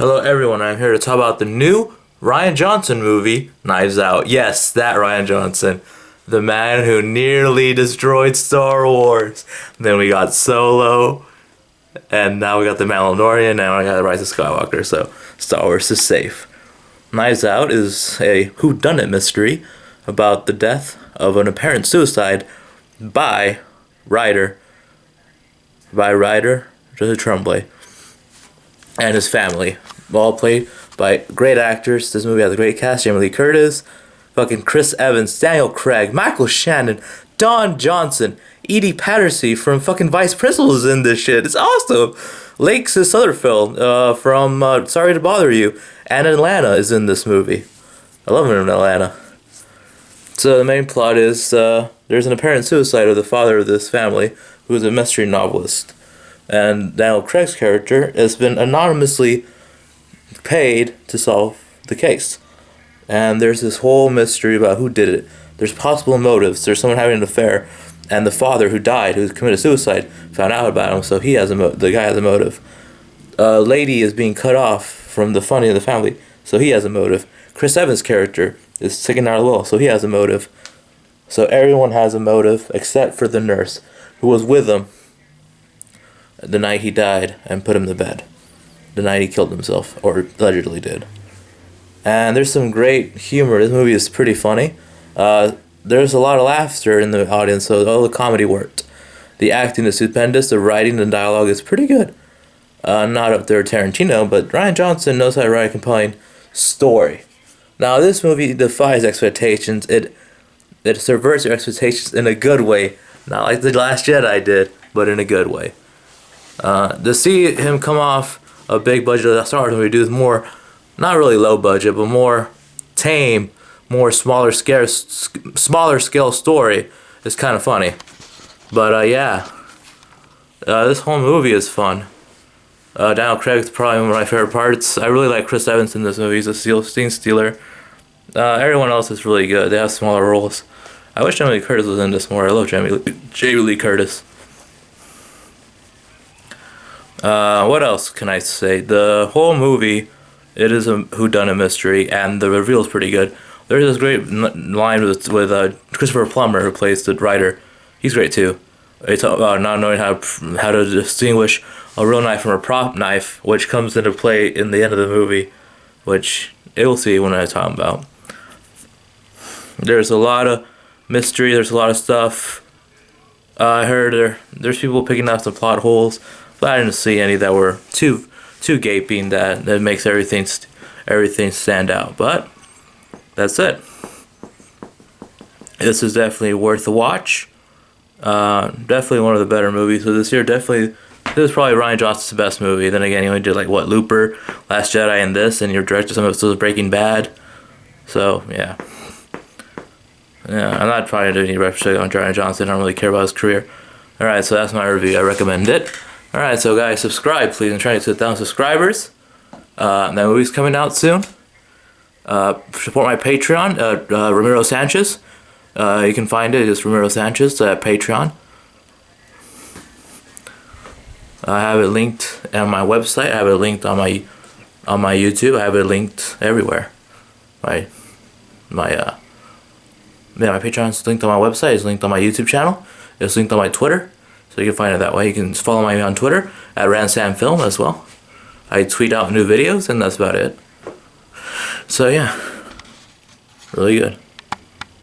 Hello everyone, I'm here to talk about the new Rian Johnson movie, Knives Out. Yes, that Rian Johnson. The man who nearly destroyed Star Wars. Then we got Solo, and now we got The Mandalorian, and I got The Rise of Skywalker, so Star Wars is safe. Knives Out is a whodunit mystery about the death of an apparent suicide by Joseph Tremblay and his family, all played by great actors. This movie has a great cast: Jamie Lee Curtis, fucking Chris Evans, Daniel Craig, Michael Shannon, Don Johnson, Edie Patterson from fucking Vice Principals is in this shit. It's awesome. Lakes Sutherfield from Sorry to Bother You and Atlanta is in this movie. I love him in Atlanta. So the main plot is there's an apparent suicide of the father of this family, who is a mystery novelist. And Daniel Craig's character has been anonymously paid to solve the case. And there's this whole mystery about who did it. There's possible motives. There's someone having an affair, and the father who died, who committed suicide, found out about him, so he has the guy has a motive. A lady is being cut off from the funding of the family, so he has a motive. Chris Evans' character is taken out of the will, so he has a motive. So everyone has a motive except for the nurse, who was with him the night he died and put him to bed. The night he killed himself, or allegedly did. And there's some great humor. This movie is pretty funny. There's a lot of laughter in the audience, so all the comedy worked. The acting is stupendous. The writing and dialogue is pretty good. Not up there Tarantino, but Rian Johnson knows how to write a compelling story. Now, this movie defies expectations. It subverts your expectations in a good way. Not like The Last Jedi did, but in a good way. To see him come off a big budget Star Wars movie, do with more, not really low budget, but more tame, more smaller scale story is kind of funny. But yeah, this whole movie is fun. Daniel Craig's probably one of my favorite parts. I really like Chris Evans in this movie. He's a scene stealer. Everyone else is really good. They have smaller roles. I wish Jamie Lee Curtis was in this more. I love Jamie Lee Curtis. What else can I say? The whole movie, it is a whodunit mystery, and the reveal is pretty good. There's this great line with Christopher Plummer, who plays the writer. He's great too. They talk about not knowing how to distinguish a real knife from a prop knife, which comes into play in the end of the movie, which you'll see when I talk about. There's a lot of mystery. There's a lot of stuff. I heard there's people picking out some plot holes, but I didn't see any that were too gaping that makes everything stand out. But that's it. This is definitely worth a watch. Definitely one of the better movies of this year. Definitely, this is probably Rian Johnson's best movie. Then again, he only did Looper, Last Jedi, and this, and you're directed some of it was Breaking Bad. So yeah, I'm not trying to do any reference on Rian Johnson. I don't really care about his career. All right, so that's my review. I recommend it. All right, so guys, subscribe, please. I'm trying to get 1,000 subscribers. That movie's coming out soon. Support my Patreon, Ramiro Sanchez. You can find it as Ramiro Sanchez at Patreon. I have it linked on my website. I have it linked on my YouTube. I have it linked everywhere. My Patreon's linked on my website. It's linked on my YouTube channel. It's linked on my Twitter. So you can find it that way. You can follow me on Twitter at RanSamFilm as well. I tweet out new videos, and that's about it. So yeah, really good.